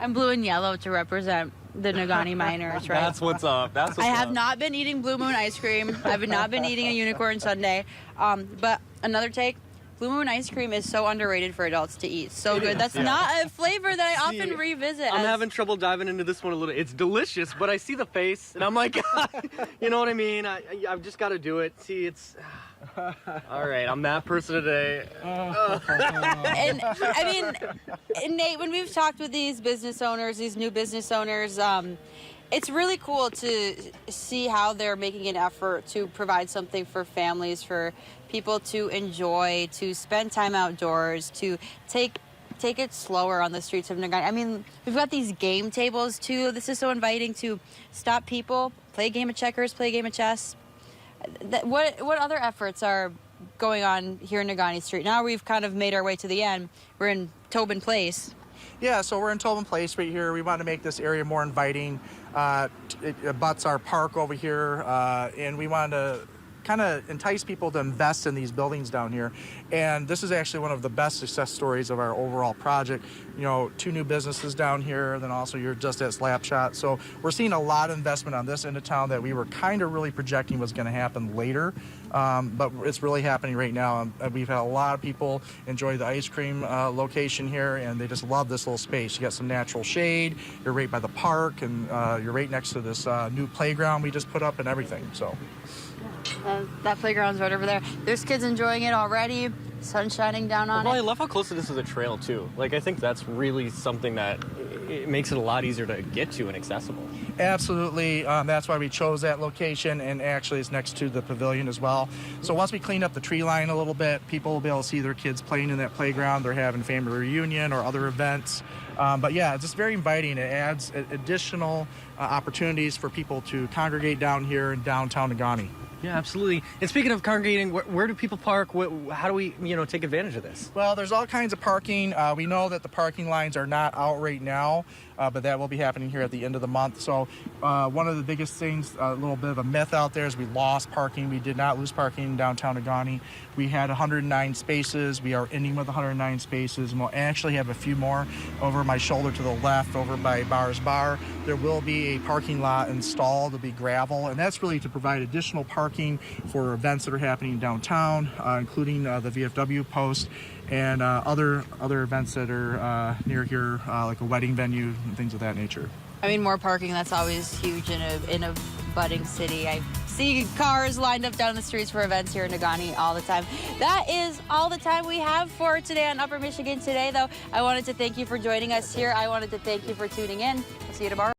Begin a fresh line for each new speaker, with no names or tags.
I'm blue and yellow to represent the Negaunee Miners, right?
That's what's up. That's what's
I
up.
have not been eating Blue Moon ice cream. I have not been eating a unicorn sundae. But another take, Blue Moon ice cream is so underrated for adults to eat. So good. That's not a flavor that I often revisit.
I'm having trouble diving into this one a little. It's delicious, but I see the face, and I'm like, you know what I mean? I've just got to do it. See, it's... All right, I'm that person today.
And I mean, Nate, when we've talked with these business owners, these new business owners, it's really cool to see how they're making an effort to provide something for families, for people to enjoy, to spend time outdoors, to take it slower on the streets of Negaunee. I mean, we've got these game tables too. This is so inviting to stop people, play a game of checkers, play a game of chess. What other efforts are going on here in Negaunee Street? Now we've kind of made our way to the end. We're in Tobin Place.
Yeah, so we're in Tobin Place right here. We want to make this area more inviting. It abuts our park over here, and we want to kind of entice people to invest in these buildings down here. And this is actually one of the best success stories of our overall project. You know, 2 new businesses down here, then also you're just at Slapshot. So we're seeing a lot of investment on this end of town that we were kind of really projecting was going to happen later. But it's really happening right now. We've had a lot of people enjoy the ice cream location here, and they just love this little space. You got some natural shade, you're right by the park, and you're right next to this new playground we just put up and everything. So.
That playground's right over there. There's kids enjoying it already. Sun shining down on
Well,
it.
I love how close it is to the trail, too. Like, I think that's really something that it makes it a lot easier to get to and accessible.
Absolutely. That's why we chose that location, and actually it's next to the pavilion as well. So once we clean up the tree line a little bit, people will be able to see their kids playing in that playground. They're having family reunion or other events. But yeah, it's just very inviting. It adds additional opportunities for people to congregate down here in downtown Negaunee.
Yeah, absolutely. And speaking of congregating, where do people park? How do we, take advantage of this?
Well, there's all kinds of parking. We know that the parking lines are not out right now, but that will be happening here at the end of the month. So one of the biggest things, a little bit of a myth out there, is we lost parking. We did not lose parking in downtown Negaunee. We had 109 spaces. We are ending with 109 spaces, and we'll actually have a few more over my shoulder to the left, over by Bar's Bar. There will be a parking lot installed. It'll be gravel, and that's really to provide additional parking for events that are happening downtown, including the VFW post and other events that are near here, like a wedding venue and things of that nature.
I mean, more parking, that's always huge in a budding city. I see cars lined up down the streets for events here in Negaunee all the time. That is all the time we have for today on Upper Michigan Today, though. I wanted to thank you for joining us here. I wanted to thank you for tuning in. We'll see you tomorrow.